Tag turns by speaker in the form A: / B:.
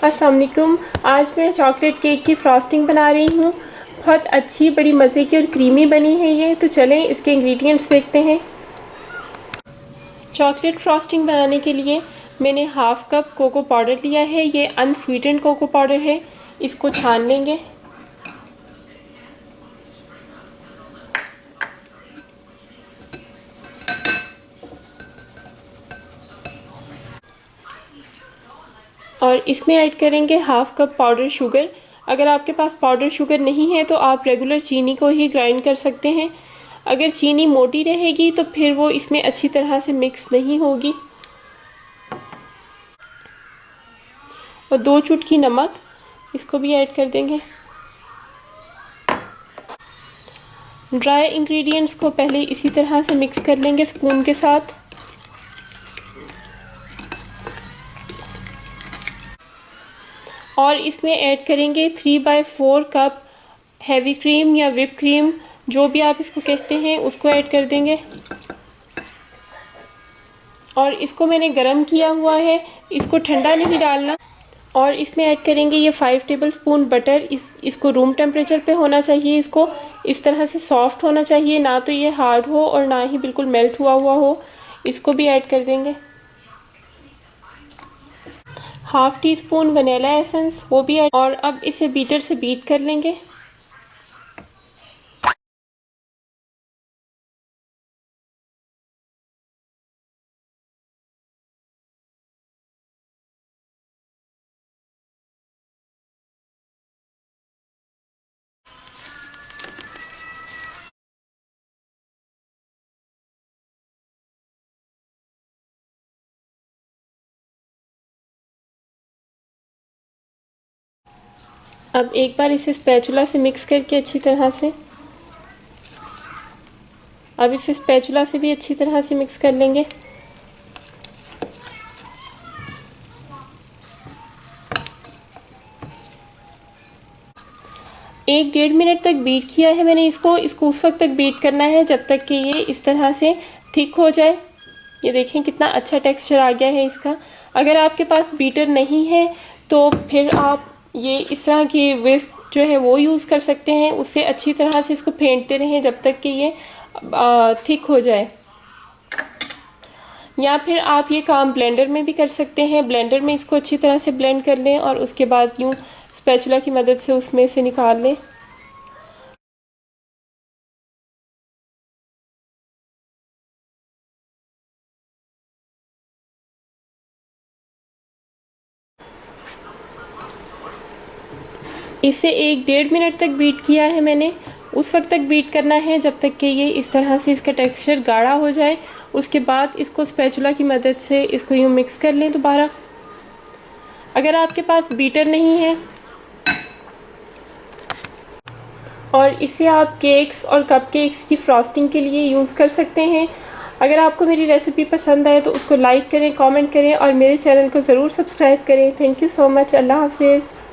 A: अस्सलाम वालेकुम। आज मैं चॉकलेट केक की फ्रॉस्टिंग बना रही हूँ। बहुत अच्छी, बड़ी मज़े की और क्रीमी बनी है ये। तो चलें इसके इंग्रेडिएंट्स देखते हैं। चॉकलेट फ्रॉस्टिंग बनाने के लिए मैंने हाफ़ कप कोको पाउडर लिया है। ये अनस्वीटेंड कोको पाउडर है। इसको छान लेंगे। और इसमें ऐड करेंगे हाफ़ कप पाउडर शुगर। अगर आपके पास पाउडर शुगर नहीं है तो आप रेगुलर चीनी को ही ग्राइंड कर सकते हैं। अगर चीनी मोटी रहेगी तो फिर वो इसमें अच्छी तरह से मिक्स नहीं होगी। और 2 चुटकी नमक, इसको भी ऐड कर देंगे। ड्राई इंग्रेडिएंट्स को पहले इसी तरह से मिक्स कर लेंगे स्पून के साथ। और इसमें ऐड करेंगे 3/4 कप हैवी क्रीम या व्हिप क्रीम, जो भी आप इसको कहते हैं, उसको ऐड कर देंगे। और इसको मैंने गरम किया हुआ है, इसको ठंडा नहीं डालना। और इसमें ऐड करेंगे ये 5 टेबलस्पून बटर। इसको रूम टेम्परेचर पे होना चाहिए। इसको इस तरह से सॉफ्ट होना चाहिए, ना तो ये हार्ड हो और ना ही बिल्कुल मेल्ट हुआ हुआ हो। इसको भी ऐड कर देंगे। Half tea spoon vanilla essence, वो भी ऐड। और अब इसे बीटर से बीट कर लेंगे। अब एक बार इसे स्पैचुला से मिक्स करके अच्छी तरह से, अब इसे स्पैचुला से भी अच्छी तरह से मिक्स कर लेंगे। एक 1.5 मिनट तक बीट किया है मैंने इसको उस वक्त तक बीट करना है जब तक कि ये इस तरह से थिक हो जाए। ये देखें कितना अच्छा टेक्सचर आ गया है इसका। अगर आपके पास बीटर नहीं है तो फिर आप ये इस तरह की विस्क जो है वो यूज़ कर सकते हैं। उससे अच्छी तरह से इसको फेंटते रहें जब तक कि ये थिक हो जाए। या फिर आप ये काम ब्लेंडर में भी कर सकते हैं। ब्लेंडर में इसको अच्छी तरह से ब्लेंड कर लें और उसके बाद यूँ स्पैचुला की मदद से उसमें से निकाल लें। इसे 1-1.5 मिनट तक बीट किया है मैंने। उस वक्त तक बीट करना है जब तक कि ये इस तरह से इसका टेक्सचर गाढ़ा हो जाए। उसके बाद इसको स्पैचुला की मदद से इसको यूँ मिक्स कर लें दोबारा। अगर आपके पास बीटर नहीं है और इसे आप केक्स और कपकेक्स की फ्रॉस्टिंग के लिए यूज़ कर सकते हैं। अगर आपको मेरी रेसिपी पसंद आए तो उसको लाइक करें, कमेंट करें और मेरे चैनल को ज़रूर सब्सक्राइब करें। Thank you so much. अल्लाह हाफिज़।